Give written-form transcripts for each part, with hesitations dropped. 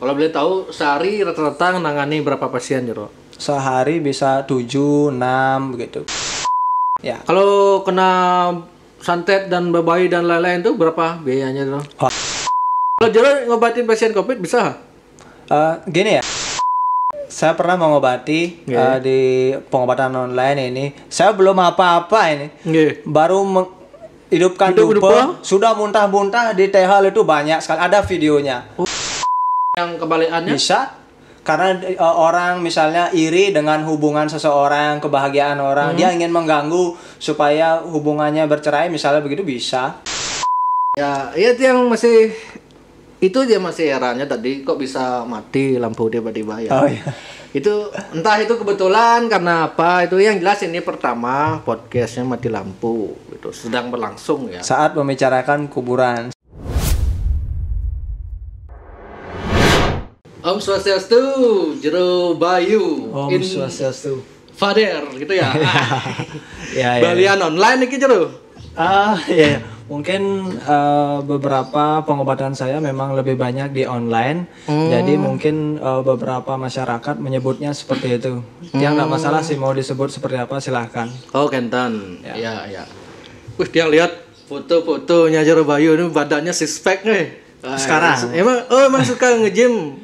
Kalau boleh tahu sehari rata-rata nangani berapa pasien Jero? Sehari bisa 7, 6 begitu. Ya. Kalau kena santet dan babai dan lain-lain itu berapa biayanya Jero? Kalau Jero ngobatin pasien COVID bisa? Gini ya. Saya pernah mengobati di pengobatan online ini. Saya belum apa-apa ini. Baru hidupkan tubuh, sudah muntah-muntah di tehal itu banyak sekali. Ada videonya. Yang kebalikannya? Bisa. Karena orang misalnya iri dengan hubungan seseorang, kebahagiaan orang, dia ingin mengganggu supaya hubungannya bercerai, misalnya begitu bisa. Ya, itu yang masih dia masih herannya tadi kok bisa mati lampu tiba-tiba ya. Oh iya. Itu entah itu kebetulan karena apa, itu yang jelas ini pertama podcastnya mati lampu itu sedang berlangsung ya. Saat membicarakan kuburan. Om Swastiastu, Jero Bayu. Om Swastiastu. Father gitu ya. Ya. Balian online iki Jero. Ya. Mungkin beberapa pengobatan saya memang lebih banyak di online. Jadi mungkin beberapa masyarakat menyebutnya seperti itu. Yang nggak masalah sih mau disebut seperti apa silahkan. Oh, Kentan. Ya. Wih, dia lihat foto-fotonya Jero Bayu ini badannya six pack nih. Sekarang. Emang suka nge-gym.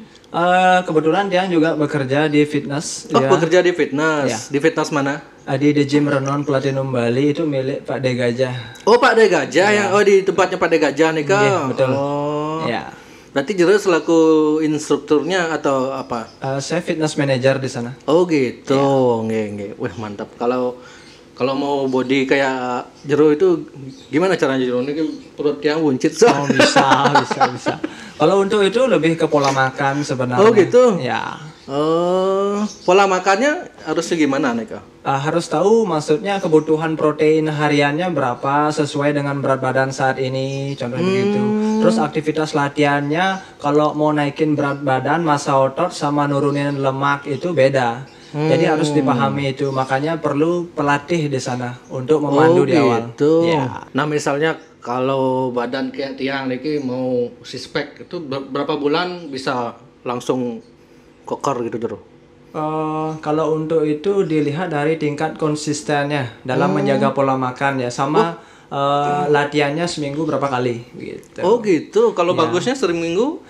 Kebetulan dia juga bekerja di fitness. Oh, bekerja di fitness. Ya. Di fitness mana? Di The Gym Renon Platinum Bali, itu milik Pak De Gajah. Oh, Pak De Gajah yang di tempatnya Pak De Gajah nih Kak. Iya, betul. Oh. Ya. Berarti Jero selaku instrukturnya atau apa? Saya fitness manager di sana. Oh gitu. Nggih. Wih, mantap. Kalau mau body kayak Jero itu gimana caranya Jero? Ini perut yang buncit. Oh, bisa. Kalau untuk itu lebih ke pola makan sebenarnya. Oh gitu. Ya. Pola makannya harusnya gimana nih Kak? Harus tahu maksudnya kebutuhan protein hariannya berapa sesuai dengan berat badan saat ini, contohnya begitu. Terus aktivitas latihannya kalau mau naikin berat badan, massa otot sama nurunin lemak itu beda. Jadi harus dipahami itu, makanya perlu pelatih di sana untuk memandu di awal. Gitu. Ya. Nah misalnya kalau badan kayak tiang nih mau six pack itu berapa bulan bisa langsung koker gitu Jero? Kalau untuk itu dilihat dari tingkat konsistennya dalam menjaga pola makan ya, sama latihannya seminggu berapa kali gitu. Oh gitu. Kalau bagusnya seminggu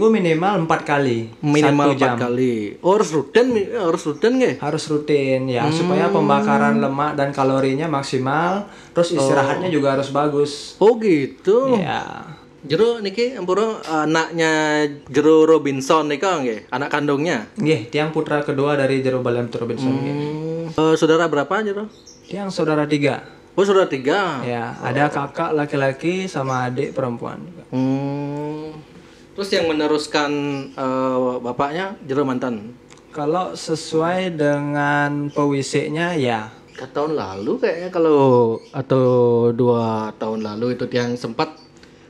minimal 4 kali. Minimal 1 jam. 4 kali. Oh, harus rutin nggak? Harus rutin ya, supaya pembakaran lemak dan kalorinya maksimal, terus istirahatnya juga harus bagus. Oh gitu. Ya. Jero niki ampura anaknya Jero Robinson nika nggih, anak kandungnya. Nggih, tiang putra kedua dari Jero Baliam Robinson nggih. Saudara berapa Jero? Tiang saudara 3. Oh, saudara 3. Ya, ada kakak laki-laki sama adik perempuan juga. Terus yang meneruskan bapaknya Jero mantan. Kalau sesuai dengan pewisik-nya ya 4 tahun lalu kayaknya atau 2 tahun lalu itu yang sempat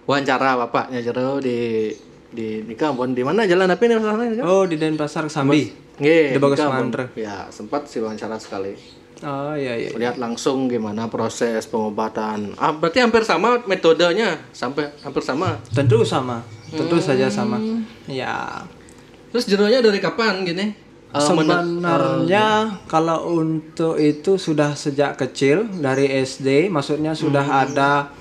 wawancara bapaknya Jero di nikah di mana jalan apa ini masalahnya? Oh, di Denpasar Sambi. Nggih, di Bagus Mantre. Ya, sempat sih wawancara sekali. Oh iya. Lihat langsung gimana proses pengobatan. Berarti hampir sama metodenya, hampir sama. Tentu saja sama. Ya. Terus Jeronya dari kapan gini? Sebenarnya kalau untuk itu sudah sejak kecil dari SD, maksudnya sudah ada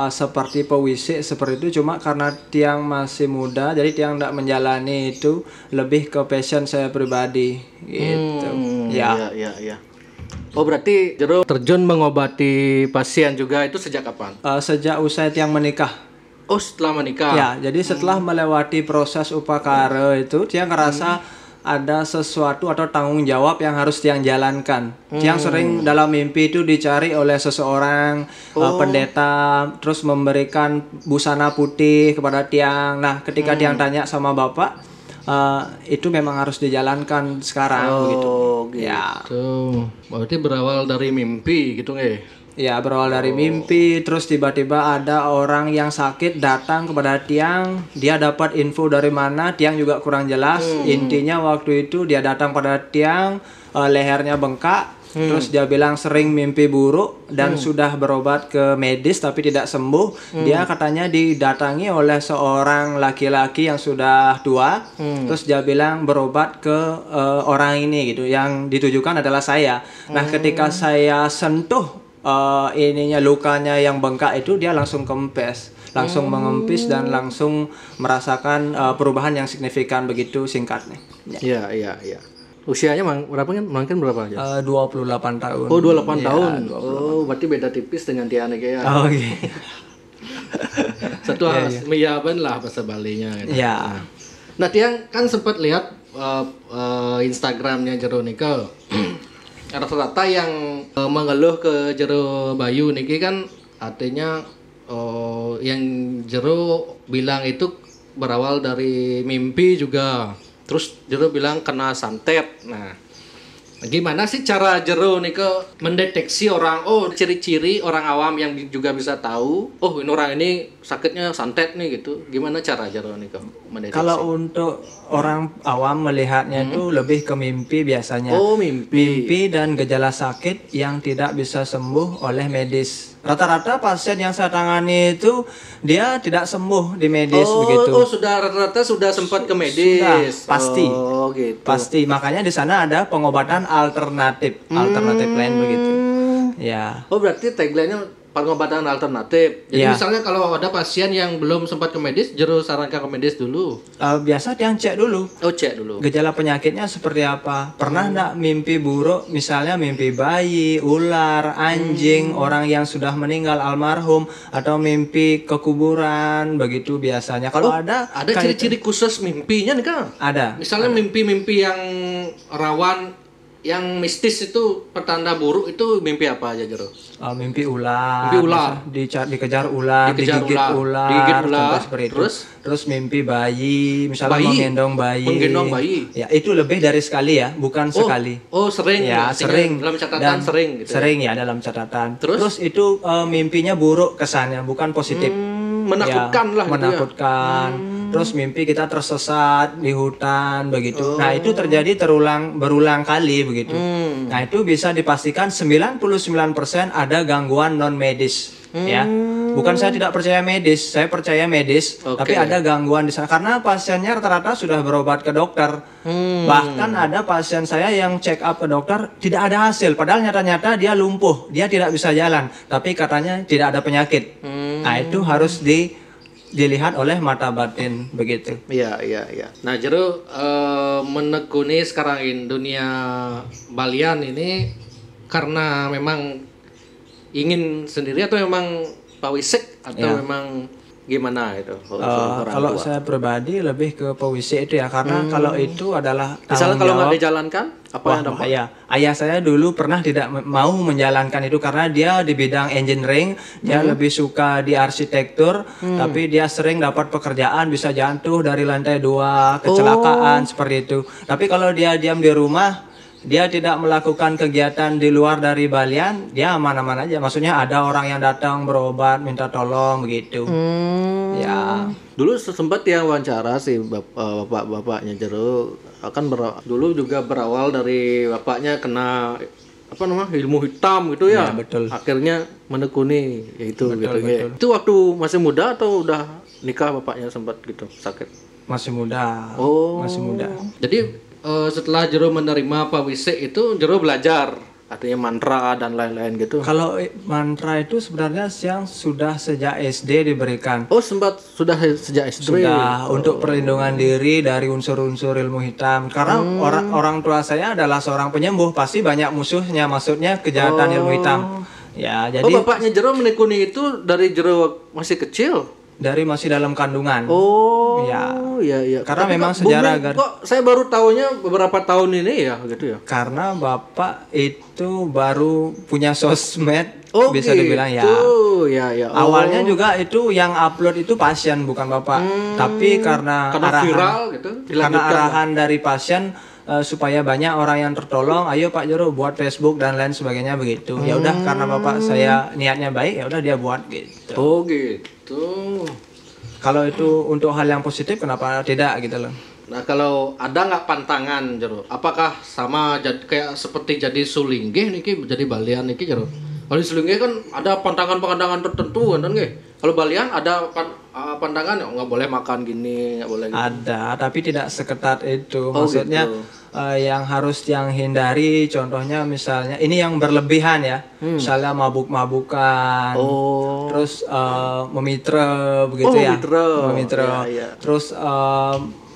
seperti pewisik seperti itu, cuma karena tiang masih muda jadi tiang tidak menjalani itu, lebih ke passion saya pribadi gitu. Ya. Oh, berarti Jero terjun mengobati pasien juga itu sejak kapan? Sejak usai tiang menikah. Oh, setelah menikah. Ya, jadi setelah melewati proses upakara itu tiang ngerasa ada sesuatu atau tanggung jawab yang harus tiang jalankan. Tiang sering dalam mimpi itu dicari oleh seseorang pendeta, terus memberikan busana putih kepada tiang. Nah, ketika tiang tanya sama bapak, itu memang harus dijalankan sekarang gitu. Ya. Berarti berawal dari mimpi gitu nggih? Ya, berawal dari mimpi, terus tiba-tiba ada orang yang sakit datang kepada tiang, dia dapat info dari mana, tiang juga kurang jelas. Intinya waktu itu dia datang pada tiang, lehernya bengkak, Terus dia bilang sering mimpi buruk dan sudah berobat ke medis tapi tidak sembuh. Dia katanya didatangi oleh seorang laki-laki yang sudah tua. Terus dia bilang berobat ke orang ini gitu. Yang ditujukan adalah saya. Nah, ketika saya sentuh ininya lukanya yang bengkak itu, dia langsung kempes, langsung mengempis dan langsung merasakan perubahan yang signifikan begitu singkatnya. Iya, iya, iya. Usianya berapa kan? Mungkin berapa aja? 28 tahun. Oh, 28 Ya, tahun. 28. Oh, berarti beda tipis dengan Tiana kayak. Oh iya. Satu meyaban lah bahasa Balinya gitu. Ya. Nah, Tiang kan sempat lihat Instagramnya Jero Nika. Rata-rata yang mengeluh ke Jero Bayu niki kan artinya yang Jero bilang itu berawal dari mimpi juga. Terus Jero bilang kena santet. Nah, gimana sih cara Jero nih ke mendeteksi orang, ciri-ciri orang awam yang juga bisa tahu, ini orang ini sakitnya santet nih gitu. Gimana cara Jero nih ke mendeteksi? Kalau untuk orang awam melihatnya itu lebih ke mimpi biasanya. Oh, mimpi. Mimpi dan gejala sakit yang tidak bisa sembuh oleh medis. Rata-rata pasien yang saya tangani itu dia tidak sembuh di medis begitu. Oh, sudah rata-rata sudah sempat ke medis. Sudah, pasti. Oh, gitu. Pasti. Makanya di sana ada pengobatan alternatif lain begitu. Ya. Oh, berarti tagline-nya pengobatan alternatif. Jadi Ya. misalnya kalau ada pasien yang belum sempat ke medis, Jero sarankan ke medis dulu. Biasa dia cek dulu. Oh, cek dulu. Gejala penyakitnya seperti apa? Pernah enggak mimpi buruk, misalnya mimpi bayi, ular, anjing, orang yang sudah meninggal almarhum, atau mimpi ke kuburan, begitu biasanya. Kalau ada ciri-ciri khusus mimpinya nih Kang? Ada. Misalnya mimpi-mimpi yang rawan, yang mistis itu pertanda buruk itu mimpi apa aja Jero? Mimpi ular. Mimpi ular. Dikejar ular, digigit ular, contoh seperti itu. Terus mimpi bayi, misalnya menggendong bayi. Ya, itu lebih dari sekali ya, bukan sekali. Oh, sering. Ya, sering. Dalam catatan sering gitu. Sering ya dalam catatan. Terus itu mimpinya buruk kesannya, bukan positif. Menakutkan ya, lah gitu menakutkan. Terus mimpi kita tersesat di hutan begitu. Nah, itu terjadi berulang kali begitu. Nah, itu bisa dipastikan 99% ada gangguan non medis ya. Bukan saya tidak percaya medis, saya percaya medis, tapi ada gangguan di sana karena pasiennya rata-rata sudah berobat ke dokter. Bahkan ada pasien saya yang check up ke dokter tidak ada hasil, padahal nyata-nyata dia lumpuh, dia tidak bisa jalan, tapi katanya tidak ada penyakit. Nah, itu harus dilihat oleh mata batin begitu. Iya. Nah, Jero menekuni sekarang dunia Balian ini karena memang ingin sendiri atau memang Pak Wisek atau memang gimana itu? Kalau saya pribadi lebih ke Pawisik itu ya, karena kalau itu adalah misalnya kalau nggak dijalankan apa yang dapat? Ayah saya dulu pernah tidak mau menjalankan itu karena dia di bidang engineering, dia lebih suka di arsitektur, tapi dia sering dapat pekerjaan bisa jatuh dari lantai 2, kecelakaan seperti itu. Tapi kalau dia diam di rumah, dia tidak melakukan kegiatan di luar dari Balian, dia aman-aman aja. Maksudnya ada orang yang datang berobat, minta tolong begitu. Ya. Dulu sempat yang wawancara sih bapaknya Jero dulu juga berawal dari bapaknya kena ilmu hitam gitu ya. Betul. Akhirnya menekuni yaitu gitu. Betul. Itu waktu masih muda atau udah nikah bapaknya sempat gitu sakit? Masih muda. Masih muda. Jadi setelah Jero menerima Pak Wisek itu Jero belajar artinya mantra dan lain-lain gitu. Kalau mantra itu sebenarnya yang sudah sejak SD diberikan. Sudah sejak SD. Sudah untuk perlindungan diri dari unsur-unsur ilmu hitam. Karena orang tua saya adalah seorang penyembuh, pasti banyak musuhnya, maksudnya kejahatan ilmu hitam. Ya, jadi bapaknya Jero menekuni itu dari Jero masih kecil. Dari masih dalam kandungan. Iya. Karena tapi memang sejarah kok saya baru tahunya beberapa tahun ini ya gitu ya. Karena bapak itu baru punya sosmed, bisa gitu. dibilang ya. Ya. Awalnya juga itu yang upload itu pasien bukan bapak, tapi karena arahan viral gitu. Karena arahan dari pasien supaya banyak orang yang tertolong, ayo Pak Jero buat Facebook dan lain sebagainya begitu. Ya udah karena bapak saya niatnya baik, ya udah dia buat gitu. Gitu. Kalau itu untuk hal yang positif kenapa tidak gitu loh. Nah, kalau ada nggak pantangan jero? Apakah sama kayak seperti jadi sulinggih niki jadi balian niki jero? Kalau di sulinggih kan ada pantangan-pantangan tertentu kan nggih. Kalau balian ada pantangan nggak boleh makan gini, nggak boleh gitu. Ada, tapi tidak seketat itu. Oh, Maksudnya gitu. yang harus yang hindari, contohnya misalnya ini yang berlebihan ya, misalnya mabuk-mabukan, terus memitra begitu ya, memitra. Ya, ya. Terus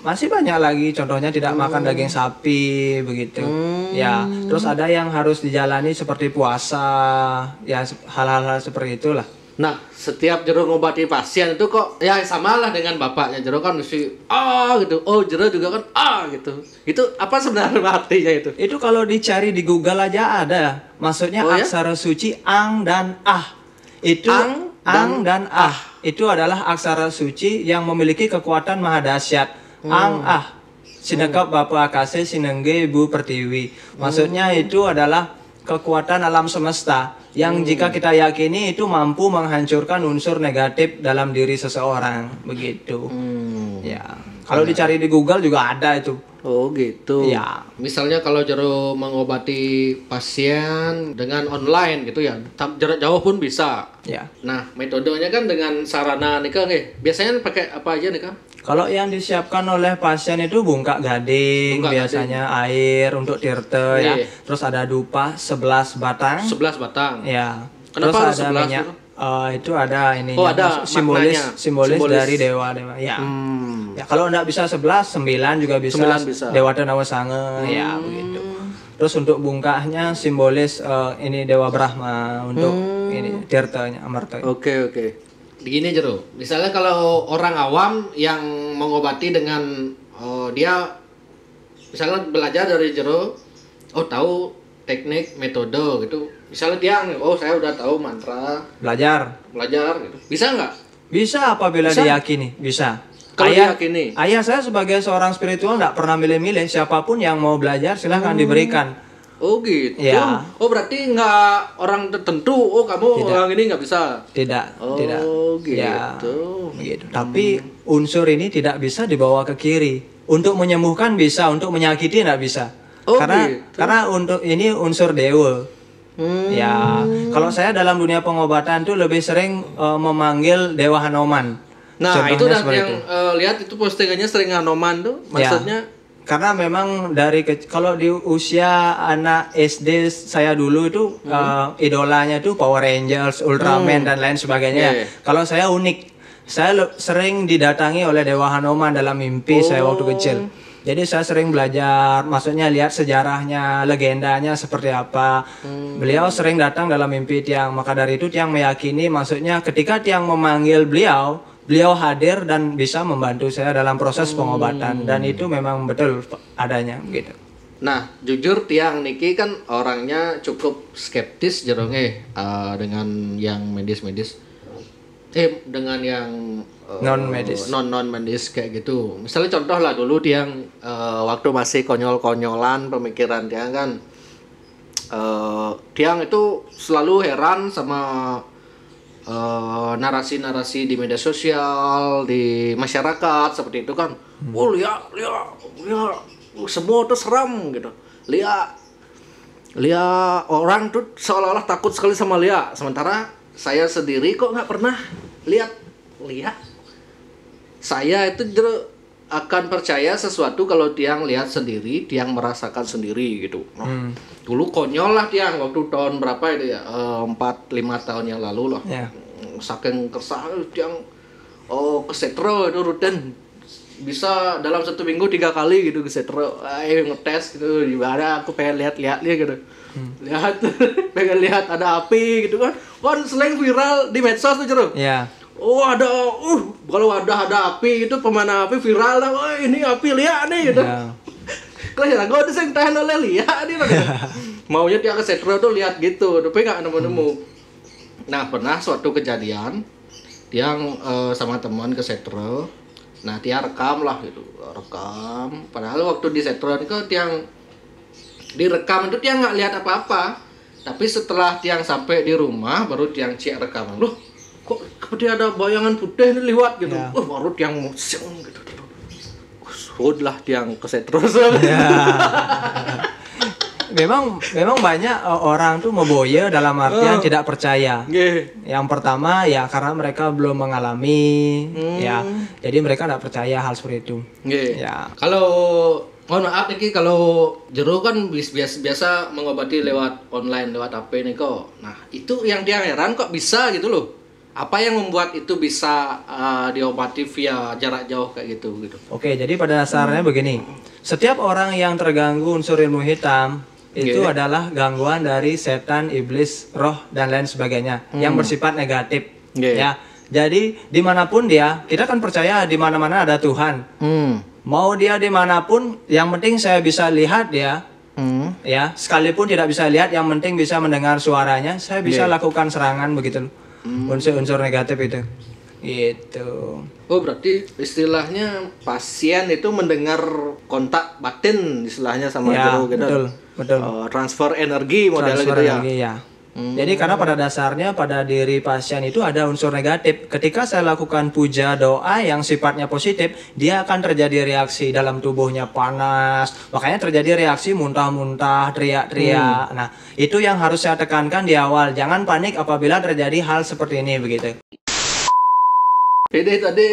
masih banyak lagi, contohnya tidak makan daging sapi begitu. Ya, terus ada yang harus dijalani seperti puasa, ya hal-hal seperti itulah. Nah, setiap Jero ngobati pasien itu kok ya samalah dengan bapaknya. Jero kan mesti gitu. Oh, Jero juga kan gitu. Itu apa sebenarnya artinya itu? Itu kalau dicari di Google aja ada. Maksudnya Oh, ya? aksara suci ang dan ah. Itu ang dan ah. Itu adalah aksara suci yang memiliki kekuatan maha dahsyat. Ang ah. Sinekap Bapa Akase Sinengge Ibu Pertiwi. Maksudnya itu adalah kekuatan alam semesta yang jika kita yakini itu mampu menghancurkan unsur negatif dalam diri seseorang begitu. Ya. Kalau dicari di Google juga ada itu. Oh, gitu. Ya. Misalnya kalau Jero mengobati pasien dengan online gitu ya, jarak jauh pun bisa. Ya. Nah, metodenya kan dengan sarana nih kan, biasanya pakai apa aja nih kan? Kalau yang disiapkan oleh pasien itu bungkak gading, Bungkak biasanya air untuk tirte ya. Iya. Terus ada dupa 11 batang. 11 batang. Ya. Kenapa Terus ada 11 minyak. gitu? Itu ada ini ada simbolis maknanya. dari dewa-dewa. Ya. Ya, kalau enggak bisa 11, 9 juga bisa. 9 bisa. Dewa Nawa Sange ya begitu. Terus untuk bungkahnya simbolis ini Dewa Brahma untuk ini tirtanya amarta. Oke. Begini Jero, misalnya kalau orang awam yang mengobati dengan dia misalnya belajar dari Jero, tahu teknik metode gitu. Misalnya dia saya udah tahu mantra, belajar gitu. Bisa nggak? Bisa apabila diyakini, bisa. Kalau diyakini. Ayah saya sebagai seorang spiritual nggak pernah milih-milih, siapapun yang mau belajar silahkan diberikan. Oh gitu. Ya. Oh berarti nggak orang tertentu. Oh kamu orang ini nggak bisa. Tidak, Oh tidak. gitu. Ya, begitu. Tapi unsur ini tidak bisa dibawa ke kiri. Untuk menyembuhkan bisa, untuk menyakiti tidak bisa. Oh, karena untuk ini unsur dewa. Ya, kalau saya dalam dunia pengobatan tuh lebih sering memanggil Dewa Hanoman. Nah, Contohnya itu dan seperti yang lihat itu postingannya sering Hanoman tuh, maksudnya karena memang kalau di usia anak SD saya dulu itu idolanya itu Power Rangers, Ultraman dan lain sebagainya. Kalau saya unik. Saya sering didatangi oleh Dewa Hanoman dalam mimpi saya waktu kecil. Jadi saya sering belajar, maksudnya lihat sejarahnya, legendanya seperti apa. Beliau sering datang dalam mimpi Tiang. Maka dari itu Tiang meyakini, maksudnya ketika Tiang memanggil beliau hadir dan bisa membantu saya dalam proses pengobatan. Dan itu memang betul adanya gitu. Nah, jujur Tiang niki kan orangnya cukup skeptis jerongnya dengan yang medis-medis. Dengan yang non medis kayak gitu. Misalnya contoh lah dulu Tiang waktu masih konyol-konyolan pemikiran Tiang kan, Tiang itu selalu heran sama narasi-narasi di media sosial, di masyarakat seperti itu kan. Lihat, semua tuh seram gitu. Lihat orang tuh seolah-olah takut sekali sama Lia. Sementara saya sendiri kok nggak pernah lihat. Saya itu akan percaya sesuatu kalau Tiang lihat sendiri, Tiang merasakan sendiri gitu. Nah, dulu konyol lah Tiang waktu tahun berapa itu ya, 4-5 tahun yang lalu lah. Yeah. Saking kesah Tiang ke setro itu rutin bisa dalam 1 minggu 3 kali gitu ke setro, ngetes gitu, gimana aku pengen lihat gitu. Lihat pengen lihat ada api gitu kan selain viral di medsos tuh Jero. Iya. Ada kalau ada api itu pemanah api viral lah. Ini api lihat nih gitu. Kelihatan gue tuh yang tahan oleh lihat nih gitu. Maunya dia ke setro tuh lihat gitu, tapi nggak nemu. Nah, pernah suatu kejadian Tiang sama teman ke setro. Nah, Tiang rekam lah gitu. Padahal waktu di setro itu Tiang direkam itu Tiang nggak lihat apa-apa, tapi setelah Tiang sampai di rumah baru Tiang cek rekaman. Loh, kok seperti ada bayangan putih ini lewat gitu. Baru Tiang musim gitu. Sud lah tiang keset terus. Memang banyak orang tuh memboya dalam artian tidak percaya. Nggih. Yang pertama ya karena mereka belum mengalami ya. Jadi mereka tidak percaya hal seperti itu. Nggih. Ya. Kalau mohon maaf niki kalau jero kan biasa mengobati lewat online, lewat HP nih kok. Nah, itu yang dia heran kok bisa gitu loh. Apa yang membuat itu bisa diobati via jarak jauh kayak gitu gitu. Oke, jadi pada dasarnya begini. Setiap orang yang terganggu unsur ilmu hitam itu adalah gangguan dari setan, iblis, roh dan lain sebagainya yang bersifat negatif. Ya. Jadi dimanapun dia, kita kan percaya di mana-mana ada Tuhan. Mau dia dimanapun, yang penting saya bisa lihat dia. Ya, sekalipun tidak bisa lihat, yang penting bisa mendengar suaranya, saya bisa lakukan serangan begitu. Unsur-unsur negatif itu. Gitu. Oh, berarti istilahnya pasien itu mendengar kontak batin istilahnya sama jero gitu. Betul. Transfer energi modelnya Transfer gitu ya. energi, ya. Jadi karena pada dasarnya pada diri pasien itu ada unsur negatif. Ketika saya lakukan puja doa yang sifatnya positif, dia akan terjadi reaksi dalam tubuhnya panas. Makanya terjadi reaksi muntah-muntah, teriak-teriak. Nah, itu yang harus saya tekankan di awal. Jangan panik apabila terjadi hal seperti ini begitu. Jadi tadi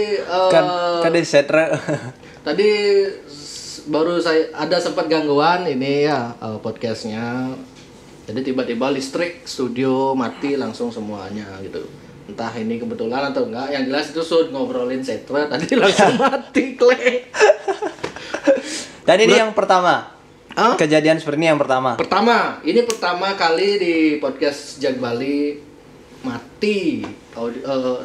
Kan setre. tadi baru saya ada sempat gangguan ini ya podcastnya. Jadi tiba-tiba listrik studio mati langsung semuanya gitu. Entah ini kebetulan atau enggak. Yang jelas itu Sud ngobrolin setra tadi langsung mati klek. Dan ini yang pertama. Kejadian seperti ini yang pertama. Ini pertama kali di podcast Jag Bali mati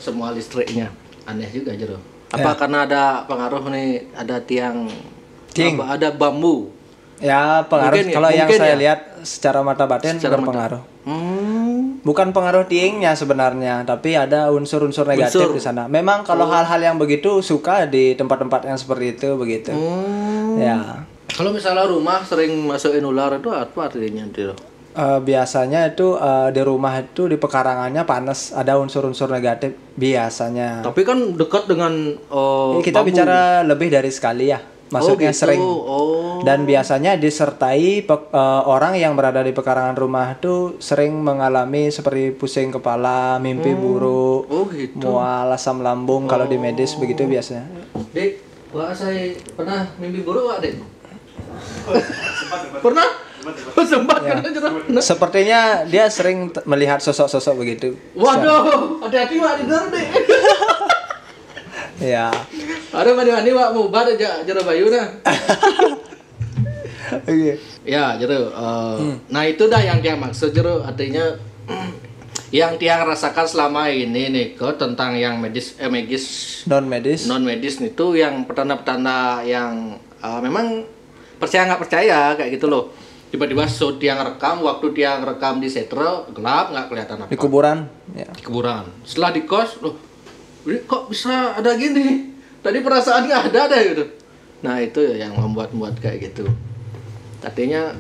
semua listriknya. Aneh juga Jero. Apa karena ada pengaruh nih, ada tiang. Ada bambu. Ya, pengaruh. Kalau yang saya lihat secara mata batin berpengaruh. Bukan pengaruh tiangnya sebenarnya, tapi ada unsur-unsur negatif di sana. Memang kalau hal-hal yang begitu suka di tempat-tempat yang seperti itu begitu. Ya. Kalau misalnya rumah sering masukin ular itu apa artinya Jero? Biasanya itu di rumah itu di pekarangannya panas, ada unsur-unsur negatif biasanya. Tapi kan dekat dengan kita bambu. bicara lebih dari sekali ya. Maksudnya gitu. sering. Dan biasanya disertai orang yang berada di pekarangan rumah itu sering mengalami seperti pusing kepala, mimpi buruk, gitu. mual, asam lambung kalau di medis begitu biasanya. Dek, saya pernah mimpi buruk Dek? Pernah? Sempat Ya. kan Jero? Sepertinya dia sering melihat sosok-sosok begitu. Waduh, hati-hati Wak di dalam Dek. Ya. Ada mandi-mandi Wak mau bar Jero Bayu nah. Oke. Ya, Jero. Nah, itu dah yang dia maksud Jero, artinya yang dia rasakan selama ini nih kok tentang yang magis Non medis itu yang petanda-petanda yang memang percaya nggak percaya kayak gitu loh. Tiba-tiba Sud yang rekam, waktu dia rekam di setra gelap nggak kelihatan apa. di kuburan. Ya. Di kuburan. Setelah di kos, loh, ini kok bisa ada gini? Tadi perasaan nggak ada gitu. Nah itu yang membuat kayak gitu. Artinya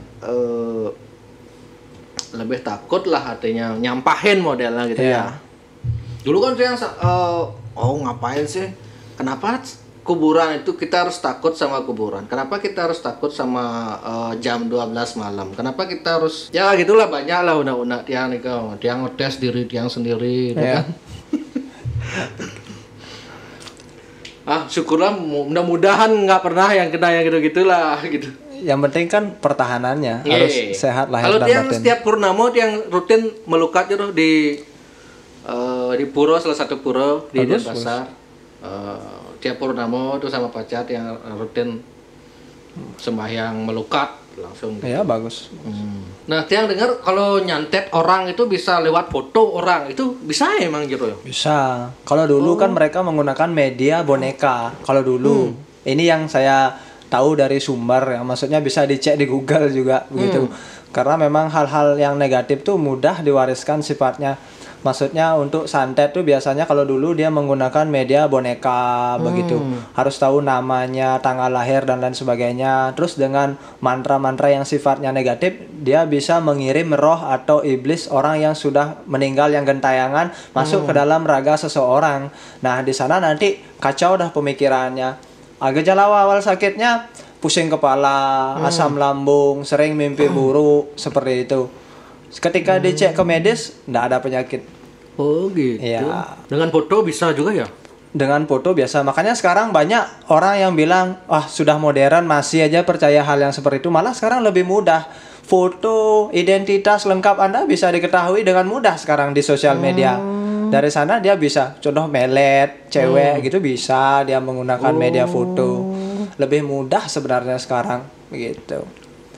lebih takut lah artinya nyampahin modelnya gitu ya. Dulu kan saya ngapain sih? Kenapa kuburan itu kita harus takut sama kuburan? Kenapa kita harus takut sama jam 12 malam? Kenapa kita harus ya gitulah banyak lah undang-undang tiang nih kau. Tiang ngetes diri tiang sendiri gitu kan. Syukurlah mudah-mudahan nggak pernah yang kena yang gitu-gitulah gitu. Yang penting kan pertahanannya harus sehat lahir Kalau dan tiang batin. setiap purnama tiang rutin melukat gitu di pura, salah satu pura di Denpasar. Tiap purnama tuh sama pacar yang rutin sembahyang melukat langsung. Ya bagus. Nah, tiang dengar kalau nyantet orang itu bisa lewat foto orang itu bisa emang gitu ya? Bisa. Kalau dulu kan mereka menggunakan media boneka. Kalau dulu ini yang saya tahu dari sumber, yang maksudnya bisa dicek di Google juga begitu. Karena memang hal-hal yang negatif tuh mudah diwariskan sifatnya. Maksudnya untuk santet tuh biasanya kalau dulu dia menggunakan media boneka begitu. Harus tahu namanya, tanggal lahir dan lain sebagainya. Terus dengan mantra-mantra yang sifatnya negatif, dia bisa mengirim roh atau iblis orang yang sudah meninggal yang gentayangan masuk ke dalam raga seseorang. Nah, di sana nanti kacau dah pemikirannya. Gejala awal sakitnya pusing kepala, asam lambung, sering mimpi buruk seperti itu. Ketika dicek ke medis, enggak ada penyakit. Oh gitu. Iya. Dengan foto bisa juga ya? Dengan foto biasa. Makanya sekarang banyak orang yang bilang, sudah modern masih aja percaya hal yang seperti itu. Malah sekarang lebih mudah. Foto, identitas lengkap Anda bisa diketahui dengan mudah sekarang di sosial media. Dari sana dia bisa, contoh melet, cewek gitu bisa dia menggunakan media foto. Lebih mudah sebenarnya sekarang begitu.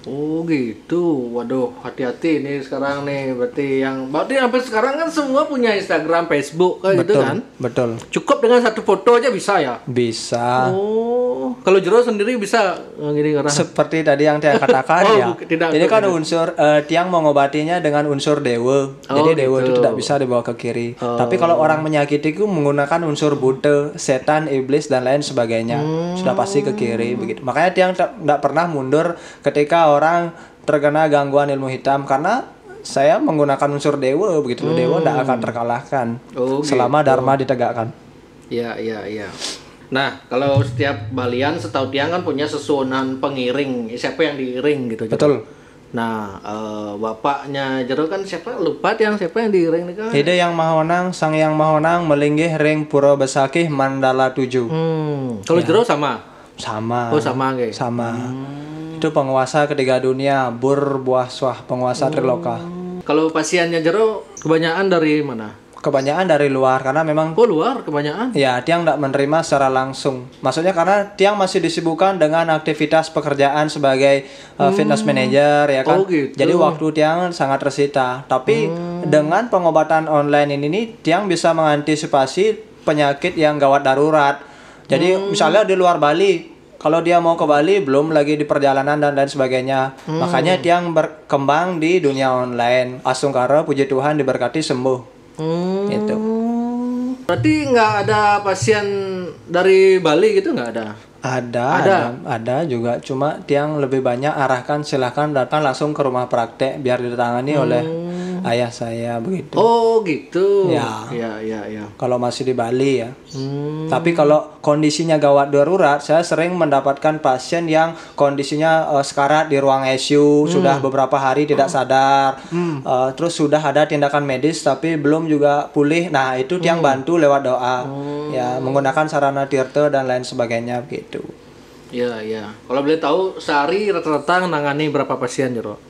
Oh gitu, waduh hati-hati nih sekarang nih berarti sampai sekarang kan semua punya Instagram, Facebook kayak gitu Betul, kan? betul. Cukup dengan satu foto aja bisa ya? Bisa. Oh, kalau Jero sendiri bisa gini karena Seperti tadi yang saya katakan ya. tidak, Ini kan unsur tiang mengobatinya dengan unsur dewa. Jadi dewa itu tidak bisa dibawa ke kiri. Tapi kalau orang menyakiti itu menggunakan unsur buta, setan, iblis dan lain sebagainya. Sudah pasti ke kiri begitu. Makanya tiang tidak pernah mundur ketika orang terkena gangguan ilmu hitam karena saya menggunakan unsur dewa begitu. Dewa tidak akan terkalahkan selama dharma ditegakkan. Iya. Nah, kalau setiap Balian setahu tiang kan punya susunan pengiring. Siapa yang diiring gitu? Betul. Nah, bapaknya Jero kan siapa? Lupa tiang siapa yang diiring nih kan? Ide yang Mahonang, Sang Yang Mahonang melinggih ring Pura Besakih Mandala 7. Kalau Jero sama? Sama. Oh, sama guys. Sama. Itu penguasa ketiga dunia, Bur Buah Swah, penguasa Triloka. Kalau pasiennya Jero kebanyakan dari mana? Kebanyakan dari luar karena memang Luar kebanyakan. ya tiang tidak menerima secara langsung. Maksudnya karena tiang masih disibukkan dengan aktivitas pekerjaan sebagai fitness manager ya kan. Gitu. Jadi waktu tiang sangat tersita. Tapi dengan pengobatan online ini tiang bisa mengantisipasi penyakit yang gawat darurat. Jadi misalnya di luar Bali, kalau dia mau ke Bali belum lagi di perjalanan dan lain sebagainya. Makanya tiang berkembang di dunia online. Asungkara puji Tuhan diberkati sembuh. Gitu. Berarti nggak ada pasien dari Bali gitu nggak ada? Ada juga, cuma tiang lebih banyak arahkan silahkan datang langsung ke rumah praktek biar ditangani oleh ayah saya begitu. Oh gitu. Ya. Ya. Kalau masih di Bali ya. Tapi kalau kondisinya gawat darurat, saya sering mendapatkan pasien yang kondisinya sekarat di ruang ICU, sudah beberapa hari tidak sadar, terus sudah ada tindakan medis tapi belum juga pulih. Nah itu tiang bantu lewat doa, ya menggunakan sarana tirta dan lain sebagainya gitu. Iya. Kalau boleh tahu sehari rata-rata menangani berapa pasien Jero?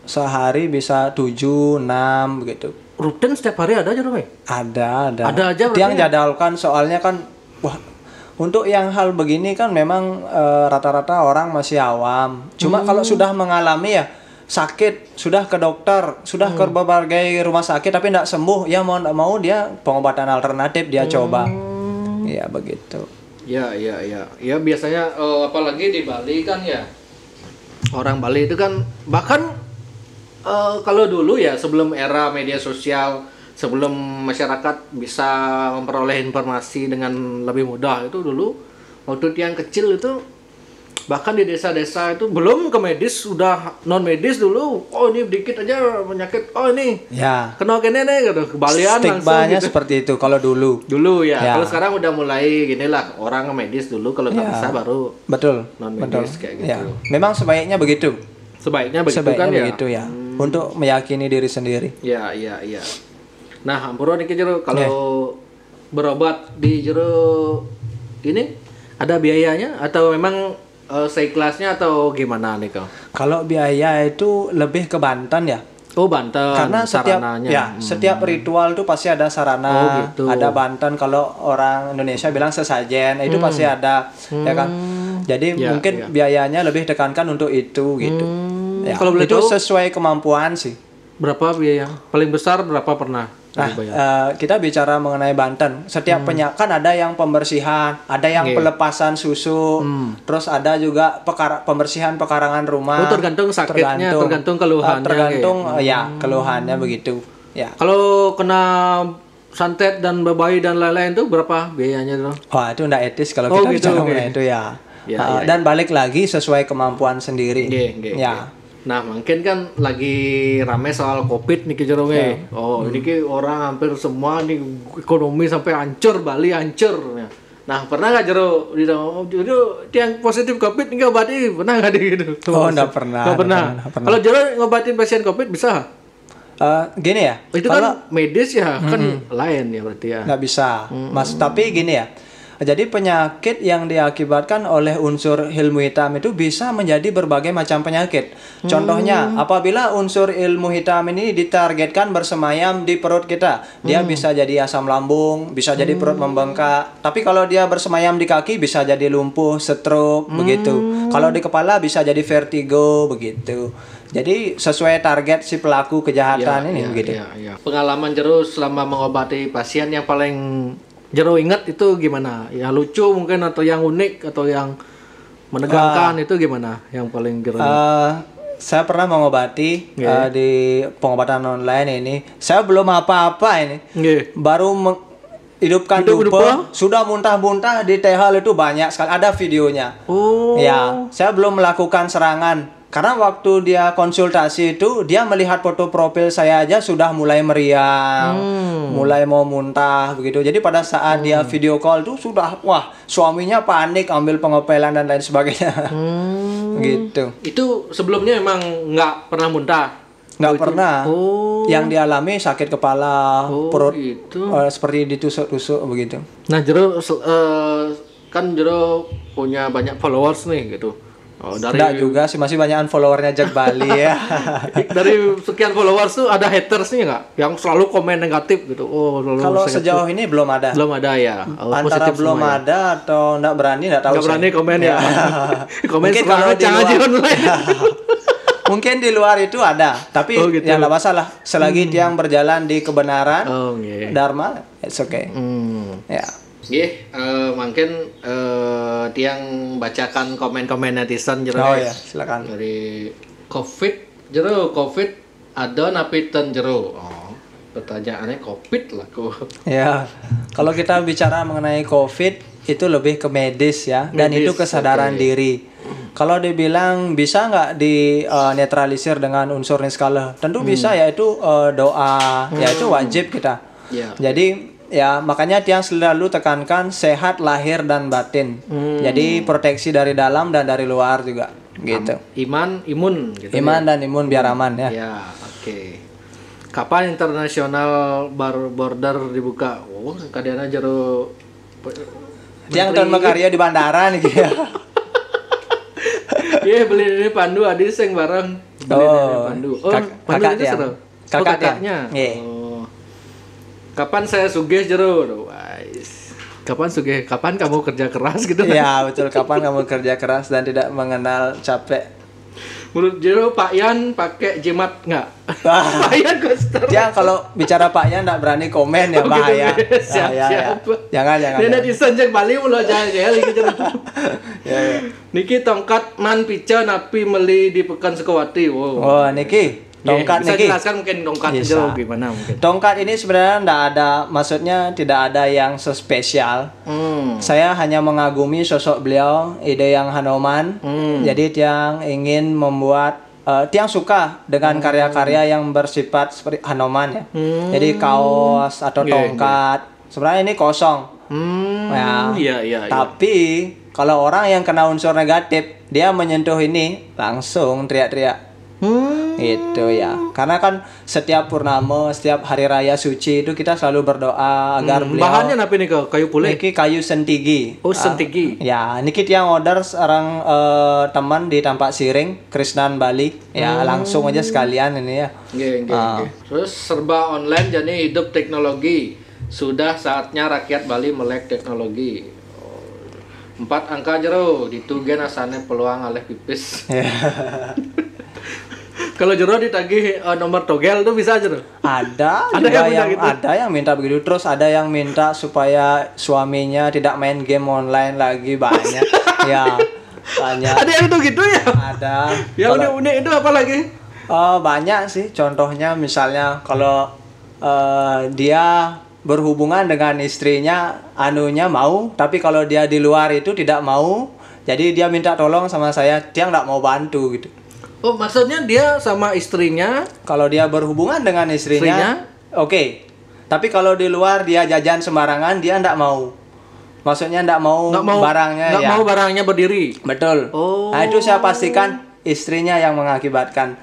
Sehari bisa 7, 6 begitu. Rutin setiap hari ada Jero? Ada. Ada aja berarti Tiang ya? jadwalkan soalnya kan untuk yang hal begini kan memang rata-rata orang masih awam. Cuma kalau sudah mengalami ya sakit, sudah ke dokter, sudah ke berbagai rumah sakit tapi tidak sembuh, ya mau tidak mau dia pengobatan alternatif dia coba. Ya begitu. Ya, biasanya apalagi di Bali kan ya. Orang Bali itu kan bahkan kalau dulu ya sebelum era media sosial, sebelum masyarakat bisa memperoleh informasi dengan lebih mudah, itu dulu waktu tiang kecil itu bahkan di desa-desa itu belum ke medis, sudah non medis dulu. Oh ini dikit aja penyakit, oh ini Ya. kena kene nih gitu, kebalian langsung Stigmanya gitu. seperti itu kalau dulu. Dulu ya. Ya. Kalau sekarang udah mulai gini lah, orang ke medis dulu, kalau nggak bisa baru Betul. non Betul. medis kayak gitu. Ya. Memang sebaiknya begitu. Sebaiknya begitu Sebaiknya kan begitu ya. Untuk meyakini diri sendiri. ya. Nah, ampura nih Jero, kalau berobat di Jero ini ada biayanya atau memang seikhlasnya atau gimana nih kau? Kalau biaya itu lebih ke Banten ya. Oh Banten. Karena sarananya. setiap ritual tuh pasti ada sarana, Oh, gitu. ada Banten. Kalau orang Indonesia bilang sesajen, itu pasti ada, ya kan. Jadi Ya, mungkin biayanya lebih tekankan untuk itu gitu. Ya, Kalau boleh itu tahu sesuai kemampuan sih. berapa biaya? Paling besar berapa pernah Nah, dibayar? kita bicara mengenai Banten. Setiap kan ada yang pembersihan, ada yang pelepasan susu, terus ada juga pembersihan pekarangan rumah. Oh, tergantung sakitnya, tergantung keluhannya. Tergantung ya keluhannya begitu. Ya. Kalau kena santet dan babai dan lain-lain tuh berapa biayanya tuh? Wah, itu enggak etis kalau Oh, kita gitu, bicara oke. mengenai itu ya. Ya. Dan balik lagi sesuai kemampuan sendiri. Nggih. Ya. Nah, mungkin kan lagi rame soal Covid nih Jero. Oh, ini ki orang hampir semua nih ekonomi sampai hancur, Bali hancur. Ya. Nah, pernah nggak Jero yang positif COVID nggak obati pernah nggak gitu? Oh, enggak pernah. Nggak pernah. Kalau Jero ngobatin pasien COVID bisa? Gini ya. Itu kan medis ya, kan lain ya berarti ya. Nggak bisa, Mas. Tapi gini ya. Jadi penyakit yang diakibatkan oleh unsur ilmu hitam itu bisa menjadi berbagai macam penyakit. Contohnya, apabila unsur ilmu hitam ini ditargetkan bersemayam di perut kita, dia bisa jadi asam lambung, bisa jadi perut membengkak. Tapi kalau dia bersemayam di kaki bisa jadi lumpuh, stroke, begitu. Kalau di kepala bisa jadi vertigo, begitu. Jadi sesuai target si pelaku kejahatan ini, begitu. Ya. Pengalaman Jero selama mengobati pasien yang paling Jero ingat itu gimana? Ya lucu mungkin atau yang unik atau yang menegangkan itu gimana? Yang paling Jero saya pernah mengobati di pengobatan online ini. Saya belum apa-apa ini. Baru hidupkan dupa, sudah muntah-muntah di tehal itu banyak sekali. Ada videonya. Ya, saya belum melakukan serangan. Karena waktu dia konsultasi itu, dia melihat foto profil saya aja sudah mulai meriang, mulai mau muntah begitu. Jadi pada saat dia video call itu sudah, wah, suaminya panik, ambil pengopelan dan lain sebagainya. Gitu. Itu sebelumnya emang nggak pernah muntah? Nggak pernah. Yang dialami sakit kepala, perut, seperti ditusuk-tusuk begitu. Nah, Jero kan Jero punya banyak followers nih gitu. Enggak juga sih, masih banyakan followernya Jack Bali ya. Dari sekian followers tuh ada hatersnya nggak? Yang selalu komen negatif gitu. Kalau sejauh ini belum ada. Belum ada ya. Antara belum ada atau enggak berani, enggak tahu. Enggak berani komen ya. Komen mungkin kalau di luar, online. Mungkin di luar itu ada, tapi gitu. ya enggak masalah. Selagi dia berjalan di kebenaran, Dharma, it's okay. Ya. Mungkin tiang bacakan komen-komen netizen Jero. Ya, silakan. Dari COVID ada napi ten Jero. Pertanyaannya COVID lah kok. Ya. Kalau kita bicara mengenai COVID itu lebih ke medis ya, dan itu kesadaran diri. Kalau dibilang bisa nggak dinetralisir dengan unsur niskala, tentu bisa, yaitu doa, yaitu wajib kita. Jadi ya makanya tiang selalu tekankan sehat lahir dan batin. Jadi proteksi dari dalam dan dari luar juga gitu. Imun gitu. Iman dan imun biar aman ya. Ya, oke. Kapan internasional border dibuka? Kadang Jero tiang tahun makarya di bandara nih ya. Beli ini pandu adis yang bareng. Beli pandu. Pandu itu seru. Kakaknya. Kapan saya sugih Jero? Kapan kamu kerja keras gitu? Ya betul, kapan kamu kerja keras dan tidak mengenal capek. Menurut Jero, Pak Yan pakai jimat nggak? Pak Yan Koster. Ya kalau bicara Pak Yan nggak berani komen ya, bahaya. Siap. Jangan. Netizen Jack Bali mulu aja gitu. Niki tongkat man pica napi meli di Pekan Sukawati. Niki. Tongkat bisa Niki. Jelaskan mungkin tongkat itu gimana mungkin. Tongkat ini sebenarnya tidak ada, maksudnya tidak ada yang spesial. Saya hanya mengagumi sosok beliau, ide yang Hanoman. Jadi tiang ingin membuat, tiang suka dengan karya-karya yang bersifat seperti Hanoman ya. Jadi kaos atau tongkat. Sebenarnya ini kosong. Iya. Tapi kalau orang yang kena unsur negatif, dia menyentuh ini langsung teriak-teriak. Gitu ya. Karena kan setiap purnama, setiap hari raya suci itu kita selalu berdoa agar beliau. Bahannya apa nih, kayu pule? Niki kayu sentigi. Sentigi. Ya, niki tiang order seorang teman di Tampak Siring, Krisnan Bali. Ya, langsung aja sekalian ini ya. Terus serba online jadi hidup teknologi. Sudah saatnya rakyat Bali melek teknologi. 4 angka Jero ditugen asane peluang alih pipis. Kalau Jero ditagih nomor togel tuh bisa Jero? Ada yang minta begitu. Terus ada yang minta supaya suaminya tidak main game online lagi, banyak. Ya, banyak. Ada yang itu gitu ya? Ada. Yang unik itu apa lagi? Banyak sih. Contohnya misalnya kalau dia berhubungan dengan istrinya, anunya mau, tapi kalau dia di luar itu tidak mau. Jadi dia minta tolong sama saya, dia nggak mau bantu gitu. Oh, maksudnya dia sama istrinya? Kalau dia berhubungan dengan istrinya? Oke. Tapi kalau di luar dia jajan sembarangan, dia nggak mau. Maksudnya enggak mau barangnya nggak ya. mau barangnya berdiri. Betul. Oh. Nah, itu saya pastikan istrinya yang mengakibatkan.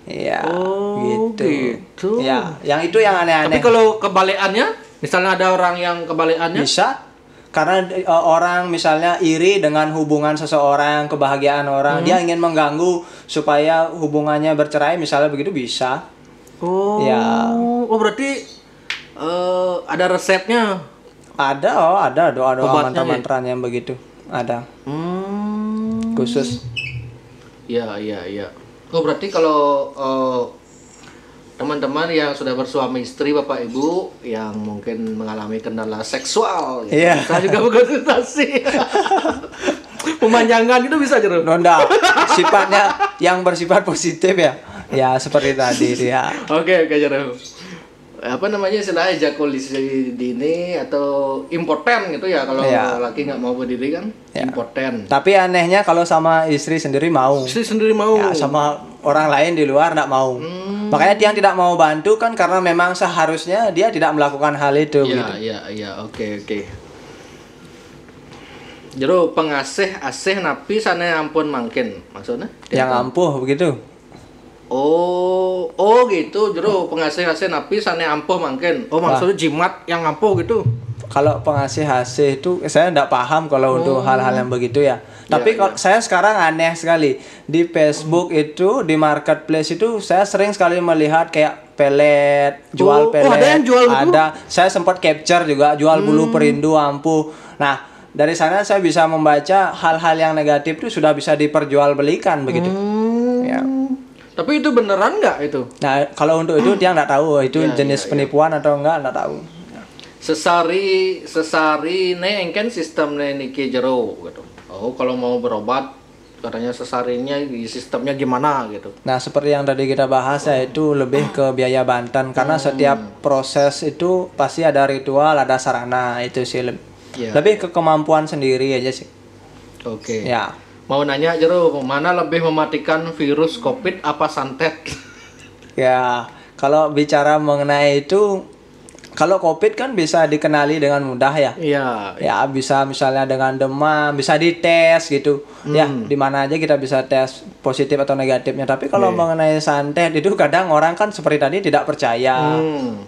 Ya, Oh, gitu. Ya, yang itu yang aneh-aneh. Tapi kalau kebalikannya, misalnya ada orang yang kebalikannya, Bisa karena orang misalnya iri dengan hubungan seseorang, kebahagiaan orang, dia ingin mengganggu supaya hubungannya bercerai misalnya begitu bisa. oh, Ya. oh berarti ada resepnya. Ada doa-doa Obatnya mantra-mantra yang begitu. Ada khusus. Iya. Oh berarti kalau teman-teman yang sudah bersuami istri, bapak ibu yang mungkin mengalami kendala seksual, gitu, Iya. bisa juga berkonsultasi. Pemanjangan itu bisa Jero. Nonda sifatnya yang bersifat positif ya. Ya seperti tadi itu ya. Oke Jero. Apa namanya istilah ejakulasi dini atau impoten gitu ya kalau Iya. laki nggak mau berdiri kan Ya. impoten. Tapi anehnya kalau sama istri sendiri mau. Istri sendiri mau. Ya, sama orang lain di luar enggak mau. Makanya dia tidak mau bantu kan karena memang seharusnya dia tidak melakukan hal itu gitu. Iya, oke. Jero pengasih asih napi sana ampun mangkin maksudnya? Yang ampuh begitu. Oh gitu. Jero pengasih asih napi sana ampuh mangkin. Oh maksudnya jimat yang ampuh gitu. Kalau pengasih hasih itu saya enggak paham kalau untuk hal-hal yang begitu ya. Tapi kalau saya sekarang aneh sekali di Facebook itu di marketplace itu saya sering sekali melihat kayak pelet, jual pelet. ada yang jual gitu? Ada. Saya sempat capture juga jual bulu perindu ampuh. Nah, dari sana saya bisa membaca hal-hal yang negatif itu sudah bisa diperjualbelikan begitu. Ya. Tapi itu beneran nggak itu? Nah, kalau untuk itu dia nggak tahu itu jenis penipuan atau enggak tahu. Sesari ne engken sistemnya niki jero gitu. Oh kalau mau berobat katanya sesarinya sistemnya gimana gitu. Nah, seperti yang tadi kita bahas ya itu lebih ke biaya banten karena setiap proses itu pasti ada ritual, ada sarana itu sih Iya. lebih ke kemampuan sendiri aja sih. Oke. Ya. Mau nanya jero mana lebih mematikan virus COVID apa santet? Ya, kalau bicara mengenai itu kalau COVID kan bisa dikenali dengan mudah ya. Iya. Ya, bisa misalnya dengan demam, bisa dites gitu. Ya, di mana aja kita bisa tes positif atau negatifnya. Tapi kalau mengenai santet itu kadang orang kan seperti tadi tidak percaya.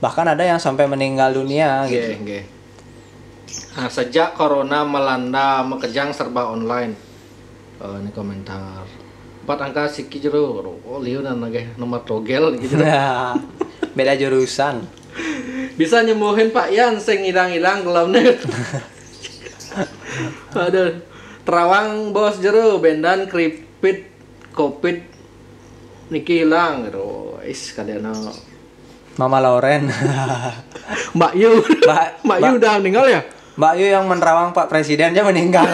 Bahkan ada yang sampai meninggal dunia gitu. Nggih. Nah, sejak corona melanda Mekejang serba online. Ini komentar. 4 angka siki jero. Oh, liu dan nage nomor togel gitu. Nah, beda jurusan. Bisa nyembuhin Pak Yan sing hilang-hilang gelamnya. Aduh. Terawang bos jero bendan kripit covid niki hilang gitu. Kalian Mama Loren. Mbak Yu. Mbak Yu udah meninggal ya? Mbak Yu yang menerawang Pak Presidennya meninggal.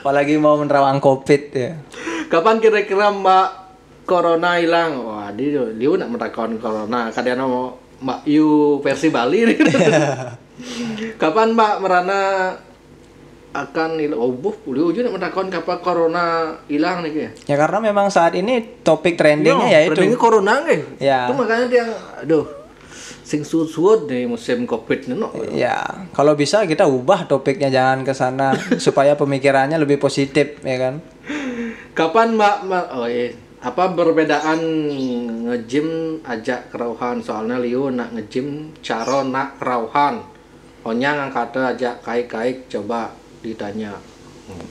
Apalagi mau menerawang COVID ya. Kapan kira-kira Mbak Corona hilang? Wah, dia nak merakon Corona. Kadang mau Mbak Yu versi Bali nih. Kapan Mbak Merana akan hilang? Oh, Liu juga nak merakon kapan Corona hilang nih ya? Ya karena memang saat ini topik trendingnya ya itu. Trendingnya Corona nih. Ya. Itu makanya dia, aduh, sing suut nih musim Covid nih. No. Ya, kalau bisa kita ubah topiknya jangan ke sana supaya pemikirannya lebih positif ya kan. Kapan Mbak apa perbedaan nge-gym ajak kerauhan soalnya Liu nak nge-gym cara nak kerauhan. Onya ngangkata ajak kaik-kaik coba ditanya.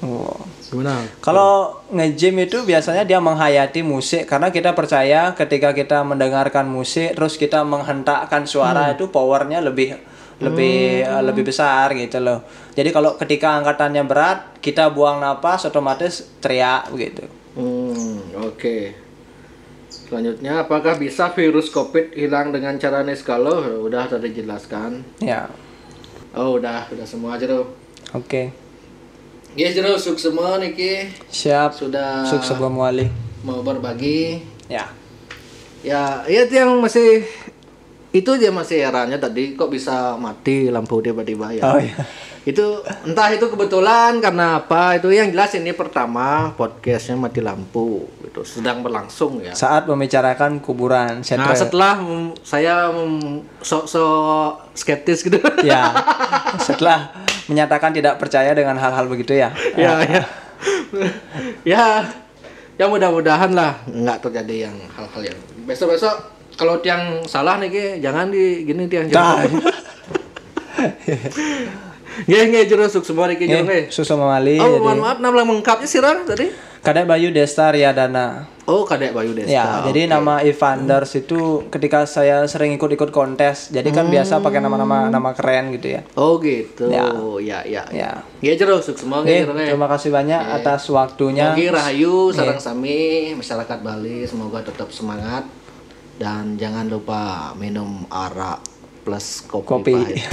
Oh. Gimana? Kalau nge-gym itu biasanya dia menghayati musik karena kita percaya ketika kita mendengarkan musik terus kita menghentakkan suara itu powernya lebih besar gitu loh. Jadi kalau ketika angkatannya berat, kita buang napas otomatis teriak begitu. Oke. Selanjutnya, apakah bisa virus COVID hilang dengan cara Neskalo? Udah tadi jelaskan. Ya. Oh, udah semua aja tuh. Oke. Yes, Jero, suk semua niki. Siap. Sudah Suk sebelum wali. mau berbagi. Ya. Ya, itu yang masih itu dia masih herannya tadi kok bisa mati lampu tiba-tiba ya. Oh iya. Itu entah itu kebetulan karena apa, itu yang jelas ini pertama podcastnya mati lampu itu sedang berlangsung ya. Saat membicarakan kuburan Nah, setelah saya sok-sok skeptis gitu. Ya. Setelah menyatakan tidak percaya dengan hal-hal begitu ya. Ya, ya. Ya, ya mudah-mudahan lah nggak terjadi yang hal-hal yang besok-besok kalau tiang salah nih Ki, jangan di gini tiang Nah, nggih jero suk semua iki jero nggih. susu memali. Oh, Jadi mohon maaf nama lengkapnya sirah tadi. Kadek Bayu Desta Riyadana. Oh, Kadek Bayu Desta. Ya, jadi nama Evanders itu ketika saya sering ikut-ikut kontes, jadi kan biasa pakai nama keren gitu ya. Oh, gitu. Ya. Ya. Ya. Nggih jero suk semua nggih jero nggih. Terima kasih banyak atas waktunya. Mugi rahayu sareng sami masyarakat Bali semoga tetap semangat dan jangan lupa minum arak plus kopi Kopi. pahit.